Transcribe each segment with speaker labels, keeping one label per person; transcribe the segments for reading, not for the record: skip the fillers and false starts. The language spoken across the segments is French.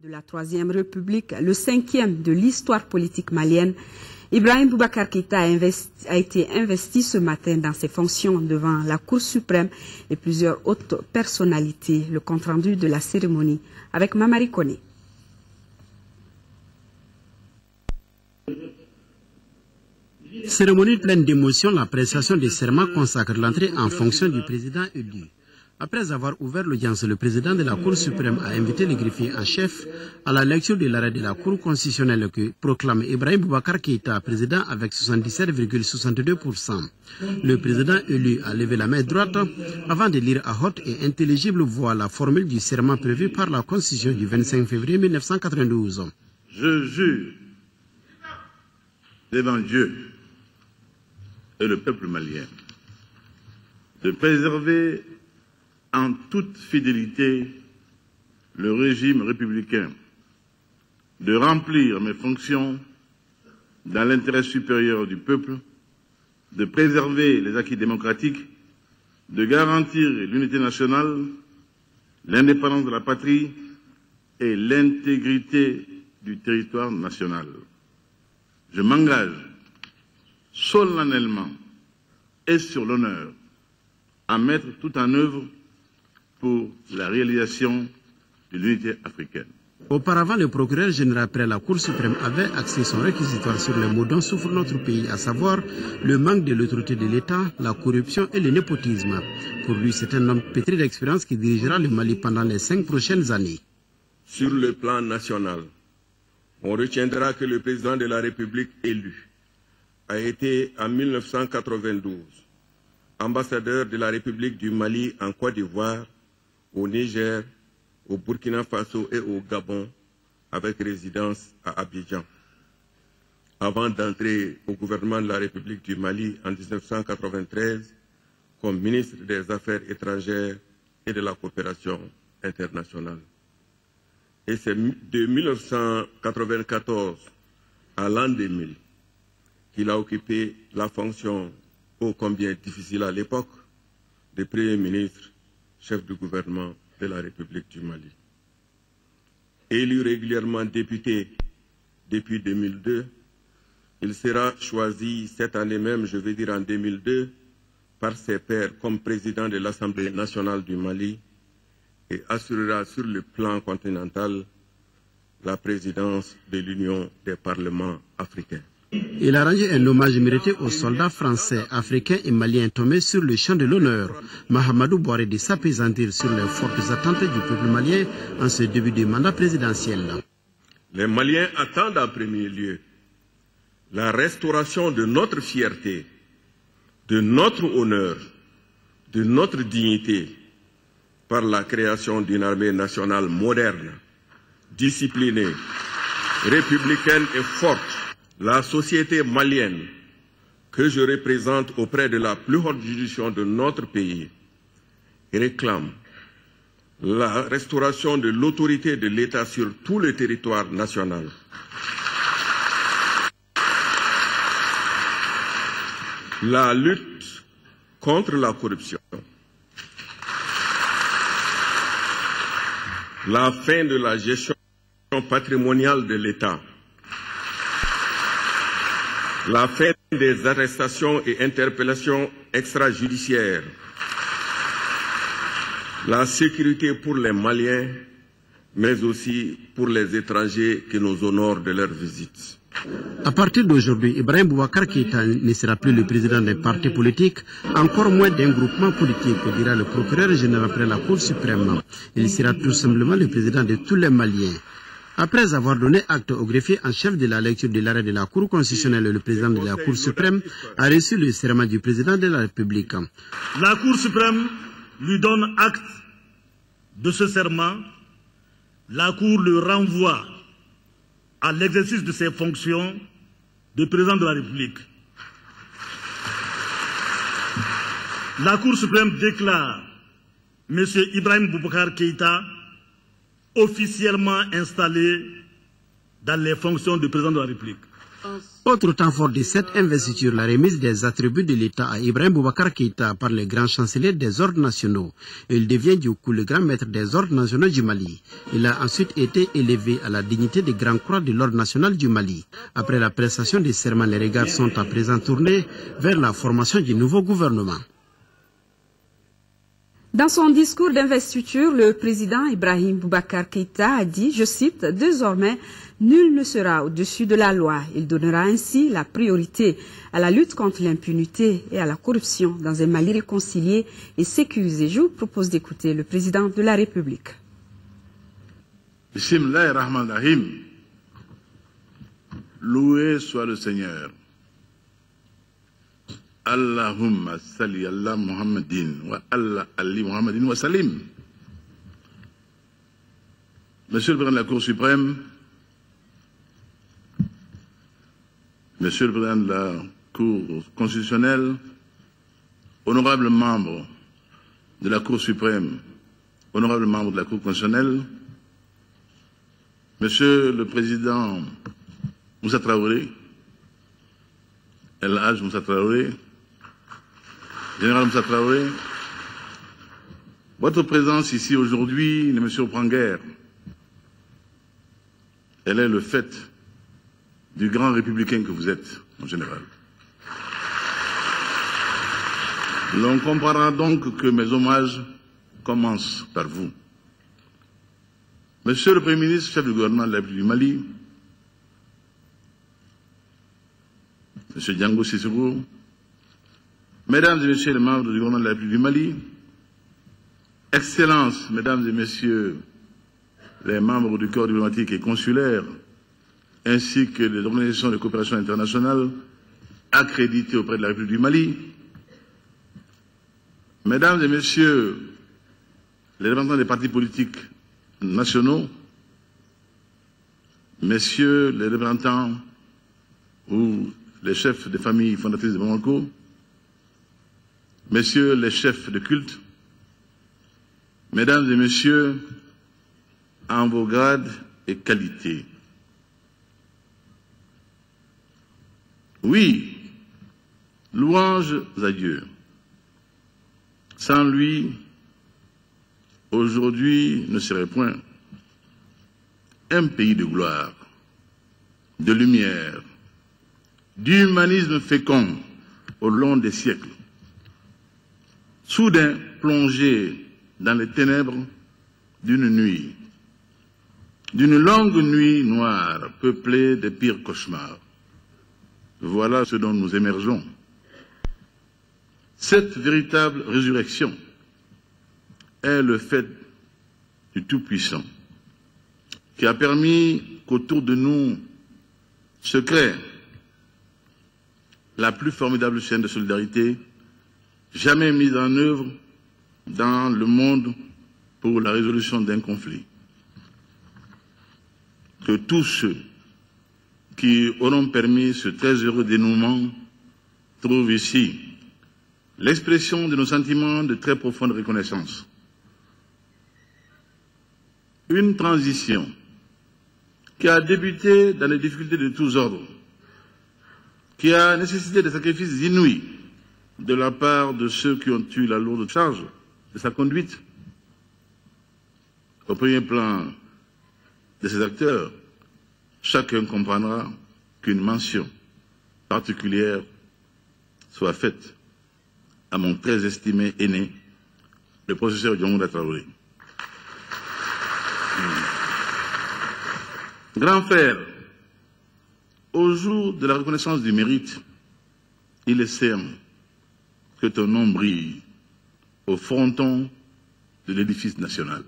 Speaker 1: De la Troisième République, le 5e de l'histoire politique malienne, Ibrahim Boubacar Keïta a été investi ce matin dans ses fonctions devant la Cour suprême et plusieurs autres personnalités. Le compte-rendu de la cérémonie avec Mamari Koné.
Speaker 2: Cérémonie pleine d'émotion, la prestation des serments consacre l'entrée en fonction du président élu. Après avoir ouvert l'audience, le président de la Cour suprême a invité les greffiers en chef à la lecture de l'arrêt de la Cour constitutionnelle que proclame Ibrahim Boubacar Keïta, président avec 77,62%. Le président élu a levé la main droite avant de lire à haute et intelligible voix la formule du serment prévue par la Constitution du 25 février 1992.
Speaker 3: Je jure devant Dieu et le peuple malien de préserver en toute fidélité le régime républicain, de remplir mes fonctions dans l'intérêt supérieur du peuple, de préserver les acquis démocratiques, de garantir l'unité nationale, l'indépendance de la patrie et l'intégrité du territoire national. Je m'engage solennellement et sur l'honneur à mettre tout en œuvre pour la réalisation de l'unité africaine.
Speaker 2: Auparavant, le procureur général près la Cour suprême avait axé son réquisitoire sur les maux dont souffre notre pays, à savoir le manque de l'autorité de l'État, la corruption et le népotisme. Pour lui, c'est un homme pétri d'expérience qui dirigera le Mali pendant les 5 prochaines années.
Speaker 4: Sur le plan national, on retiendra que le président de la République élu a été en 1992 ambassadeur de la République du Mali en Côte d'Ivoire, au Niger, au Burkina Faso et au Gabon, avec résidence à Abidjan. Avant d'entrer au gouvernement de la République du Mali en 1993 comme ministre des Affaires étrangères et de la coopération internationale. Et c'est de 1994 à l'an 2000 qu'il a occupé la fonction ô combien difficile à l'époque de Premier ministre, chef du gouvernement de la République du Mali. Élu régulièrement député depuis 2002, il sera choisi cette année même, je veux dire en 2002, par ses pairs comme président de l'Assemblée nationale du Mali et assurera sur le plan continental la présidence de l'Union des parlements africains.
Speaker 2: Il a rendu un hommage mérité aux soldats français, africains et maliens tombés sur le champ de l'honneur. Mahamadou Bouhari de s'apaisantir sur les fortes attentes du peuple malien en ce début de mandat présidentiel.
Speaker 4: Les Maliens attendent en premier lieu la restauration de notre fierté, de notre honneur, de notre dignité par la création d'une armée nationale moderne, disciplinée, républicaine et forte. La société malienne que je représente auprès de la plus haute juridiction de notre pays réclame la restauration de l'autorité de l'État sur tout le territoire national. La lutte contre la corruption. La fin de la gestion patrimoniale de l'État. La fin des arrestations et interpellations extrajudiciaires. La sécurité pour les Maliens, mais aussi pour les étrangers qui nous honorent de leur visite.
Speaker 2: À partir d'aujourd'hui, Ibrahim Boubacar Keïta ne sera plus le président d'un parti politique, encore moins d'un groupement politique, dira le procureur général après la Cour suprême. Il sera tout simplement le président de tous les Maliens. Après avoir donné acte au greffier en chef de la lecture de l'arrêt de la Cour constitutionnelle, le président de la Cour suprême a reçu le serment du président de la République.
Speaker 5: La Cour suprême lui donne acte de ce serment. La Cour le renvoie à l'exercice de ses fonctions de président de la République. La Cour suprême déclare M. Ibrahim Boubacar Keïta officiellement installé dans les fonctions de président de la République.
Speaker 2: Autre temps fort de cette investiture, la remise des attributs de l'État à Ibrahim Boubacar Keïta par le grand chancelier des ordres nationaux. Il devient du coup le grand maître des ordres nationaux du Mali. Il a ensuite été élevé à la dignité de Grand Croix de l'ordre national du Mali. Après la prestation des serments, les regards sont à présent tournés vers la formation du nouveau gouvernement.
Speaker 1: Dans son discours d'investiture, le président Ibrahim Boubacar Keïta a dit, je cite, « Désormais, nul ne sera au-dessus de la loi. Il donnera ainsi la priorité à la lutte contre l'impunité et à la corruption dans un Mali réconcilié et sécurisé. » Je vous propose d'écouter le président de la République.
Speaker 3: Bismillahirrahmanirrahim. Loué soit le Seigneur. Allahumma salli ala Muhammadin wa ala ali Muhammadin wa salim. Monsieur le Président de la Cour suprême, Monsieur le Président de la Cour constitutionnelle, honorables membres de la Cour suprême, honorables membres de la Cour constitutionnelle, Monsieur le Président Moussa Traoré, El Hadj Moussa Traoré, Général Moussa Traoré, votre présence ici aujourd'hui ne me surprend guère. Elle est le fait du grand républicain que vous êtes, en général. L'on comprendra donc que mes hommages commencent par vous. Monsieur le Premier ministre, chef du gouvernement de la République du Mali, Monsieur Django Sissoko, Mesdames et Messieurs les membres du gouvernement de la République du Mali, Excellences, Mesdames et Messieurs les membres du corps diplomatique et consulaire, ainsi que les organisations de coopération internationale accréditées auprès de la République du Mali, Mesdames et Messieurs les représentants des partis politiques nationaux, Messieurs les représentants ou les chefs des familles fondatrices de Bamako, Messieurs les chefs de culte, Mesdames et Messieurs, en vos grades et qualités. Oui, louanges à Dieu. Sans lui, aujourd'hui ne serait point un pays de gloire, de lumière, d'humanisme fécond au long des siècles, soudain plongé dans les ténèbres d'une nuit, d'une longue nuit noire peuplée des pires cauchemars. Voilà ce dont nous émergeons. Cette véritable résurrection est le fait du Tout-Puissant qui a permis qu'autour de nous se crée la plus formidable chaîne de solidarité jamais mise en œuvre dans le monde pour la résolution d'un conflit. Que tous ceux qui auront permis ce très heureux dénouement trouvent ici l'expression de nos sentiments de très profonde reconnaissance. Une transition qui a débuté dans les difficultés de tous ordres, qui a nécessité des sacrifices inouïs de la part de ceux qui ont eu la lourde charge de sa conduite. Au premier plan de ces acteurs, chacun comprendra qu'une mention particulière soit faite à mon très estimé aîné, le professeur Django Traoré. Grand frère, au jour de la reconnaissance du mérite, il est certain que ton nom brille au fronton de l'édifice national.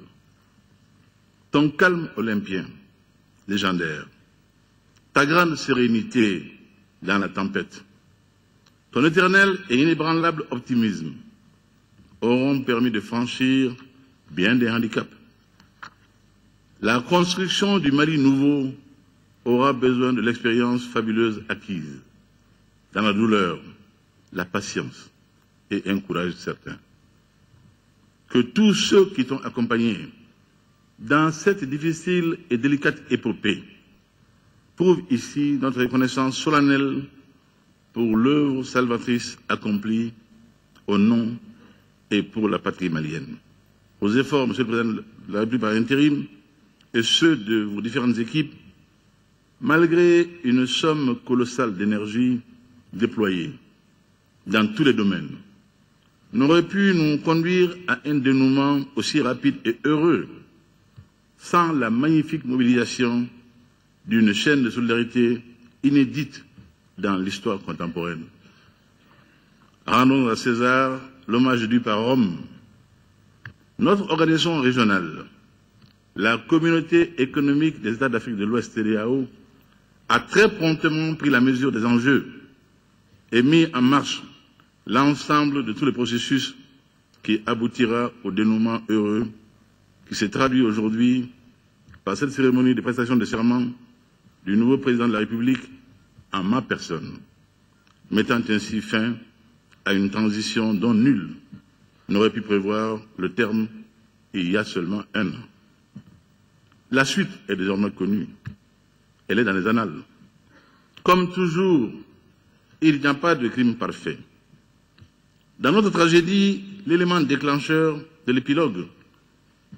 Speaker 3: Ton calme olympien, légendaire, ta grande sérénité dans la tempête, ton éternel et inébranlable optimisme auront permis de franchir bien des handicaps. La construction du Mali nouveau aura besoin de l'expérience fabuleuse acquise dans la douleur, la patience et un courage certain. Que tous ceux qui t'ont accompagné dans cette difficile et délicate épopée prouve ici notre reconnaissance solennelle pour l'œuvre salvatrice accomplie au nom et pour la patrie malienne. Aux efforts, Monsieur le Président de la République par intérim, et ceux de vos différentes équipes, malgré une somme colossale d'énergie déployée dans tous les domaines, n'aurait pu nous conduire à un dénouement aussi rapide et heureux sans la magnifique mobilisation d'une chaîne de solidarité inédite dans l'histoire contemporaine. Rendons à César l'hommage dû par Rome. Notre organisation régionale, la Communauté économique des États d'Afrique de l'Ouest, CEDEAO, a très promptement pris la mesure des enjeux et mis en marche l'ensemble de tous les processus qui aboutira au dénouement heureux qui s'est traduit aujourd'hui par cette cérémonie de prestation de serment du nouveau président de la République en ma personne, mettant ainsi fin à une transition dont nul n'aurait pu prévoir le terme il y a seulement un an. La suite est désormais connue. Elle est dans les annales. Comme toujours, il n'y a pas de crime parfait. Dans notre tragédie, l'élément déclencheur de l'épilogue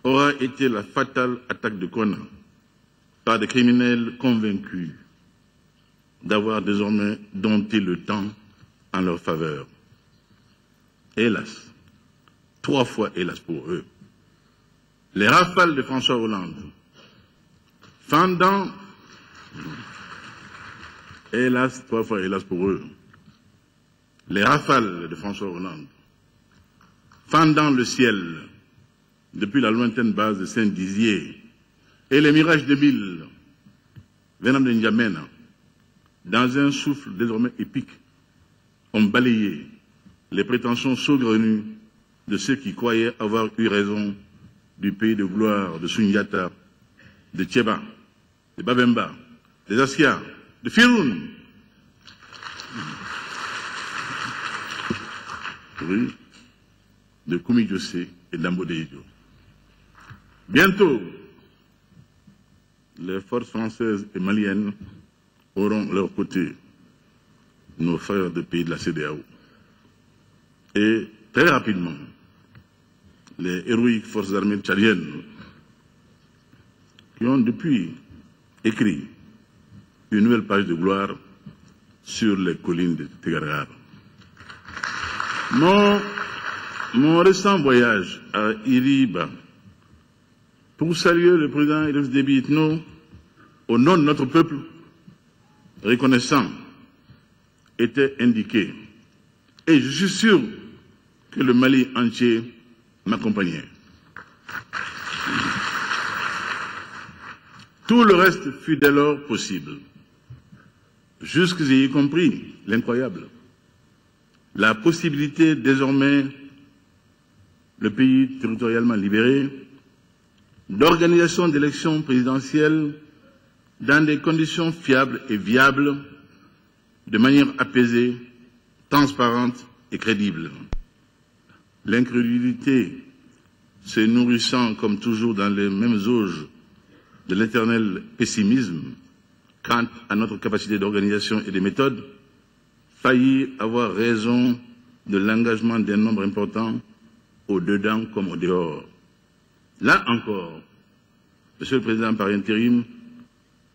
Speaker 3: aura été la fatale attaque de Kona par des criminels convaincus d'avoir désormais dompté le temps en leur faveur. Hélas, 3 fois hélas pour eux, les rafales de François Hollande, fendant, hélas, 3 fois hélas pour eux, les rafales de François Hollande, fendant le ciel depuis la lointaine base de Saint-Dizier, et les mirages de Mille, venant de N'Djamena, dans un souffle désormais épique, ont balayé les prétentions saugrenues de ceux qui croyaient avoir eu raison du pays de gloire de Sundiata, de Tcheba, de Babemba, des Askia, de Firoun, oui, de Koumi Djossé et d'Ambodeidio. Bientôt, les forces françaises et maliennes auront à leur côté nos frères de pays de la CEDEAO. Et très rapidement, les héroïques forces armées tchadiennes qui ont depuis écrit une nouvelle page de gloire sur les collines de Tegargar. Mon récent voyage à Iriba pour saluer le président Idriss Déby Itno au nom de notre peuple reconnaissant était indiqué. Et je suis sûr que le Mali entier m'accompagnait. Tout le reste fut dès lors possible, jusqu'y compris l'incroyable. La possibilité désormais, le pays territorialement libéré, d'organisation d'élections présidentielles dans des conditions fiables et viables, de manière apaisée, transparente et crédible. L'incrédulité se nourrissant comme toujours dans les mêmes auges de l'éternel pessimisme quant à notre capacité d'organisation et de méthode, faillit avoir raison de l'engagement d'un nombre important au dedans comme au dehors. Là encore, Monsieur le Président par intérim,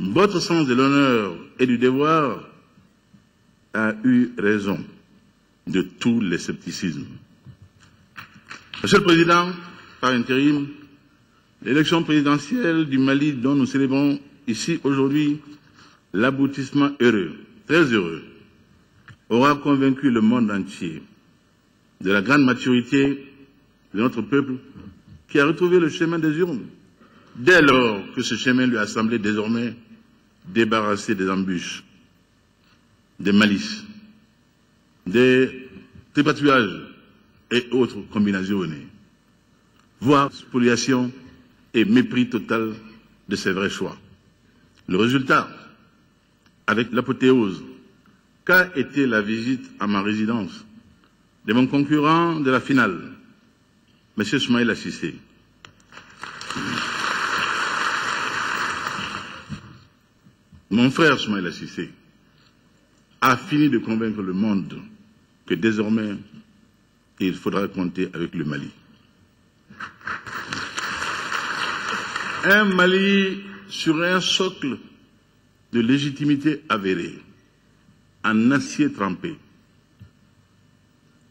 Speaker 3: votre sens de l'honneur et du devoir a eu raison de tous les scepticismes. Monsieur le Président par intérim, l'élection présidentielle du Mali dont nous célébrons ici aujourd'hui l'aboutissement heureux, très heureux, aura convaincu le monde entier de la grande maturité de notre peuple qui a retrouvé le chemin des urnes, dès lors que ce chemin lui a semblé désormais débarrassé des embûches, des malices, des tripatouillages et autres combinaisons, voire spoliation et mépris total de ses vrais choix. Le résultat, avec l'apothéose qu'a été la visite à ma résidence de mon concurrent de la finale, M. Soumaïla Cissé. mon frère Soumaïla Cissé a fini de convaincre le monde que désormais, il faudra compter avec le Mali. Un Mali sur un socle de légitimité avérée, en acier trempé.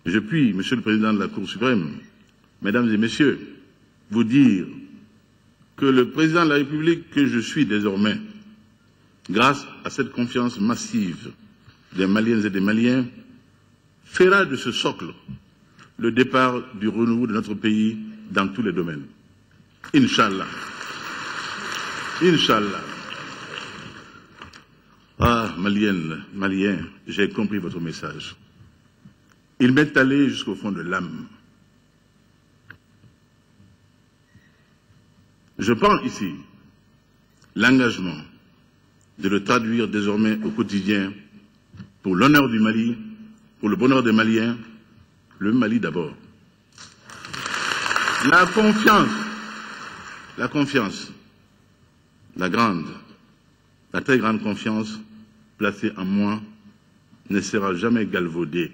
Speaker 3: Je puis, Monsieur le Président de la Cour suprême, Mesdames et Messieurs, vous dire que le Président de la République que je suis désormais, grâce à cette confiance massive des Maliennes et des Maliens, fera de ce socle le départ du renouveau de notre pays dans tous les domaines. Inch'Allah. Inch'Allah. Ah, Maliennes, Maliens, j'ai compris votre message. Il m'est allé jusqu'au fond de l'âme. Je prends ici l'engagement de le traduire désormais au quotidien pour l'honneur du Mali, pour le bonheur des Maliens, le Mali d'abord. La confiance, la très grande confiance placée en moi ne sera jamais galvaudée.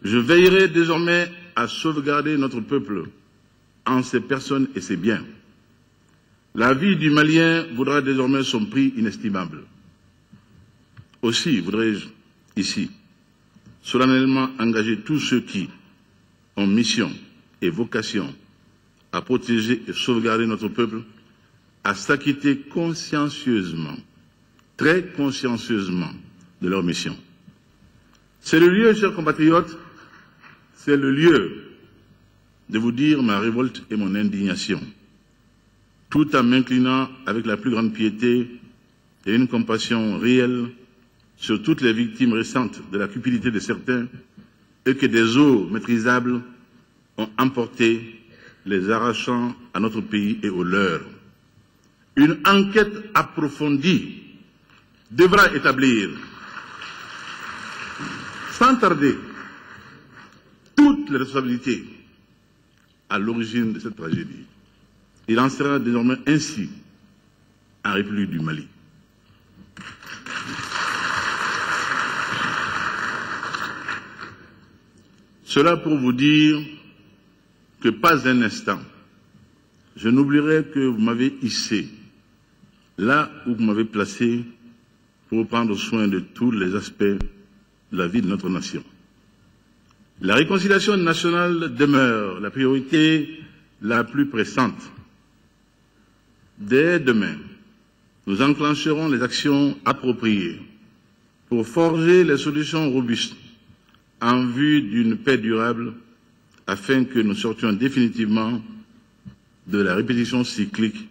Speaker 3: Je veillerai désormais à sauvegarder notre peuple en ses personnes et ses biens. La vie du Malien vaudra désormais son prix inestimable. Aussi voudrais-je ici solennellement engager tous ceux qui ont mission et vocation à protéger et sauvegarder notre peuple à s'acquitter consciencieusement, très consciencieusement de leur mission. C'est le lieu, chers compatriotes, c'est le lieu de vous dire ma révolte et mon indignation, tout en m'inclinant avec la plus grande piété et une compassion réelle sur toutes les victimes récentes de la cupidité de certains et que des eaux maîtrisables ont emporté, les arrachant à notre pays et aux leurs. Une enquête approfondie devra établir, sans tarder, toutes les responsabilités à l'origine de cette tragédie. Il en sera désormais ainsi en République du Mali. Cela pour vous dire que pas un instant, je n'oublierai que vous m'avez hissé là où vous m'avez placé pour prendre soin de tous les aspects de la vie de notre nation. La réconciliation nationale demeure la priorité la plus pressante. Dès demain, nous enclencherons les actions appropriées pour forger les solutions robustes en vue d'une paix durable afin que nous sortions définitivement de la répétition cyclique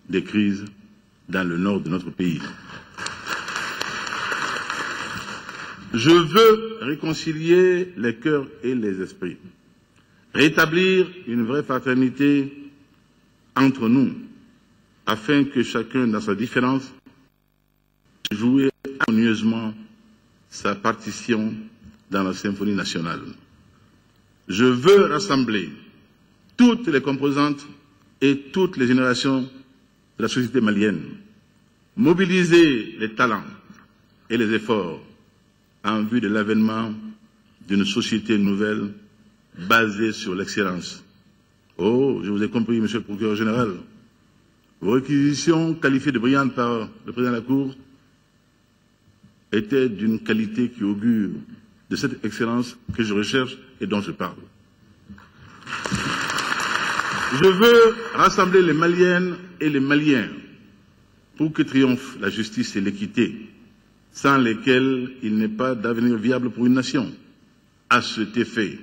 Speaker 3: des crises dans le nord de notre pays. Je veux réconcilier les cœurs et les esprits, rétablir une vraie fraternité entre nous, afin que chacun, dans sa différence, joue harmonieusement sa partition dans la symphonie nationale. Je veux rassembler toutes les composantes et toutes les générations de la société malienne, mobiliser les talents et les efforts en vue de l'avènement d'une société nouvelle basée sur l'excellence. Oh, je vous ai compris, Monsieur le Procureur général. Vos réquisitions qualifiées de brillantes par le Président de la Cour étaient d'une qualité qui augure de cette excellence que je recherche et dont je parle. Je veux rassembler les Maliennes et les Maliens pour que triomphe la justice et l'équité, sans lesquelles il n'est pas d'avenir viable pour une nation. À cet effet,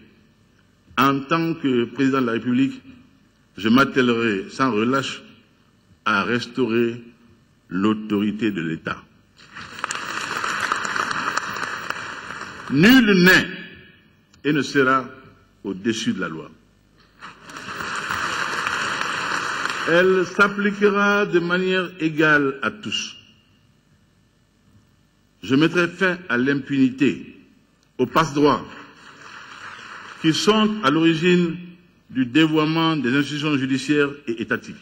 Speaker 3: en tant que président de la République, je m'attellerai sans relâche à restaurer l'autorité de l'État. Nul n'est et ne sera au-dessus de la loi. Elle s'appliquera de manière égale à tous. Je mettrai fin à l'impunité, aux passe-droits, qui sont à l'origine du dévoiement des institutions judiciaires et étatiques.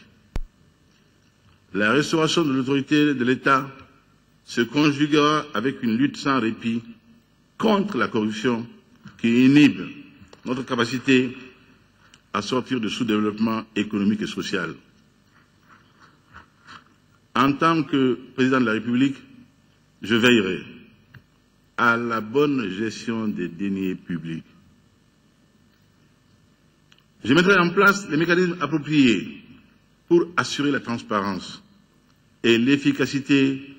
Speaker 3: La restauration de l'autorité de l'État se conjuguera avec une lutte sans répit contre la corruption qui inhibe notre capacité à sortir du sous-développement économique et social. En tant que président de la République, je veillerai à la bonne gestion des deniers publics. Je mettrai en place les mécanismes appropriés pour assurer la transparence et l'efficacité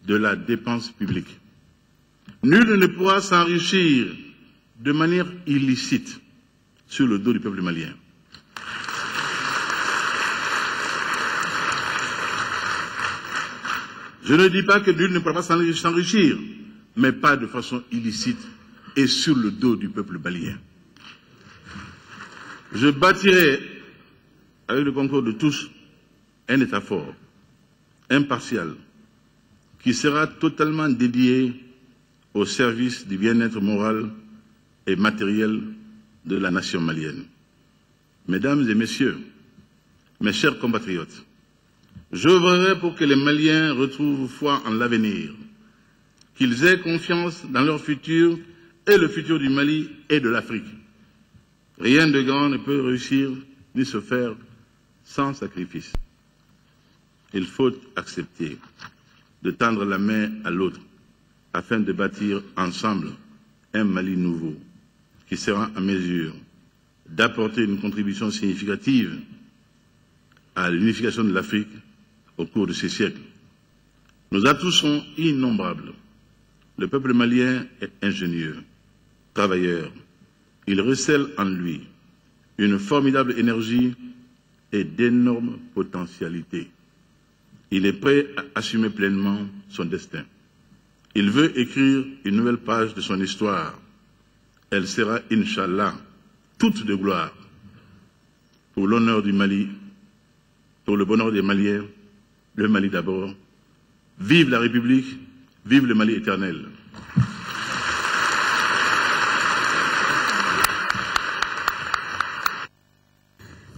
Speaker 3: de la dépense publique. Nul ne pourra s'enrichir de manière illicite sur le dos du peuple malien. Je ne dis pas que nul ne pourra pas s'enrichir, mais pas de façon illicite et sur le dos du peuple malien. Je bâtirai, avec le concours de tous, un État fort, impartial, qui sera totalement dédié au service du bien-être moral et matériel de la nation malienne. Mesdames et messieurs, mes chers compatriotes, j'œuvrerai pour que les Maliens retrouvent foi en l'avenir, qu'ils aient confiance dans leur futur et le futur du Mali et de l'Afrique. Rien de grand ne peut réussir ni se faire sans sacrifice. Il faut accepter de tendre la main à l'autre afin de bâtir ensemble un Mali nouveau qui sera en mesure d'apporter une contribution significative à l'unification de l'Afrique au cours de ces siècles. Nos atouts sont innombrables. Le peuple malien est ingénieux, travailleur. Il recèle en lui une formidable énergie et d'énormes potentialités. Il est prêt à assumer pleinement son destin. Il veut écrire une nouvelle page de son histoire. Elle sera, Inch'Allah, toute de gloire pour l'honneur du Mali, pour le bonheur des Maliens, le Mali d'abord. Vive la République, vive le Mali éternel.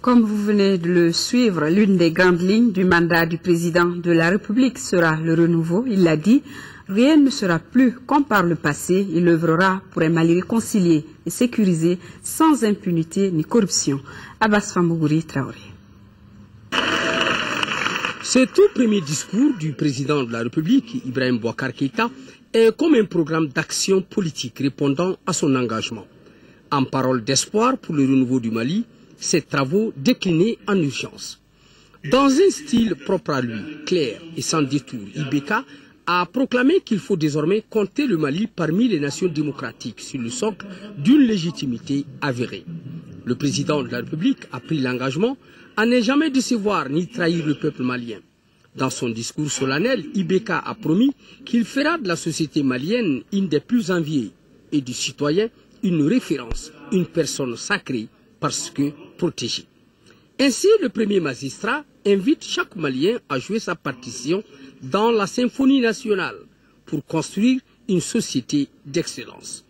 Speaker 1: Comme vous venez de le suivre, l'une des grandes lignes du mandat du président de la République sera le renouveau. Il l'a dit, rien ne sera plus comme par le passé. Il œuvrera pour un Mali réconcilié et sécurisé, sans impunité ni corruption. Abbas Famougouri Traoré.
Speaker 6: Ce tout premier discours du président de la République, Ibrahim Boubacar Keïta, est comme un programme d'action politique répondant à son engagement. En parole d'espoir pour le renouveau du Mali, ses travaux déclinés en urgence. Dans un style propre à lui, clair et sans détour, IBK a proclamé qu'il faut désormais compter le Mali parmi les nations démocratiques sur le socle d'une légitimité avérée. Le président de la République a pris l'engagement à ne jamais décevoir ni trahir le peuple malien. Dans son discours solennel, IBK a promis qu'il fera de la société malienne une des plus enviées et du citoyen une référence, une personne sacrée parce que protégée. Ainsi, le premier magistrat invite chaque Malien à jouer sa partition dans la symphonie nationale pour construire une société d'excellence.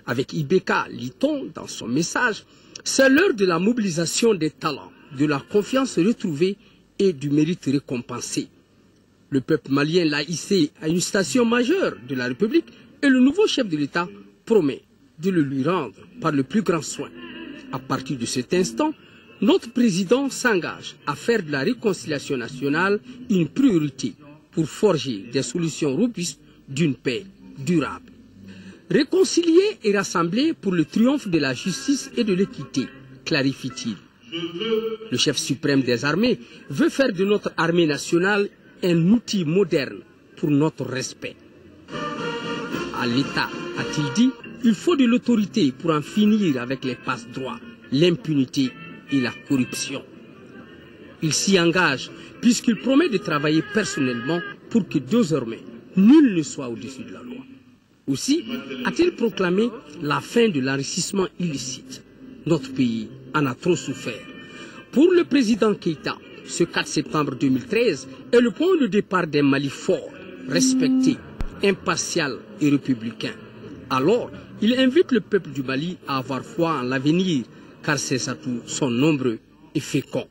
Speaker 6: Avec IBK, lit-on dans son message, c'est l'heure de la mobilisation des talents, de la confiance retrouvée et du mérite récompensé. Le peuple malien l'a hissé à une station majeure de la République et le nouveau chef de l'État promet de le lui rendre par le plus grand soin. À partir de cet instant, notre président s'engage à faire de la réconciliation nationale une priorité pour forger des solutions robustes d'une paix durable. Réconcilier et rassembler pour le triomphe de la justice et de l'équité, clarifie-t-il. Le chef suprême des armées veut faire de notre armée nationale un outil moderne pour notre respect. À l'État, a-t-il dit, il faut de l'autorité pour en finir avec les passe-droits, l'impunité et la corruption. Il s'y engage puisqu'il promet de travailler personnellement pour que désormais nul ne soit au-dessus de la loi. Aussi a-t-il proclamé la fin de l'enrichissement illicite. Notre pays en a trop souffert. Pour le président Keïta, ce 4 septembre 2013 est le point de départ d'un Mali fort, respecté, impartial et républicain. Alors, il invite le peuple du Mali à avoir foi en l'avenir, car ses atouts sont nombreux et féconds.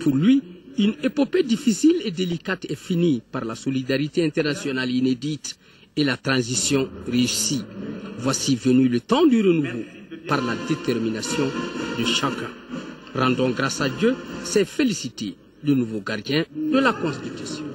Speaker 6: Pour lui, Une épopée difficile et délicate est finie par la solidarité internationale inédite et la transition réussie. Voici venu le temps du renouveau par la détermination de chacun. Rendons grâce à Dieu, c'est féliciter le nouveau gardien de la Constitution.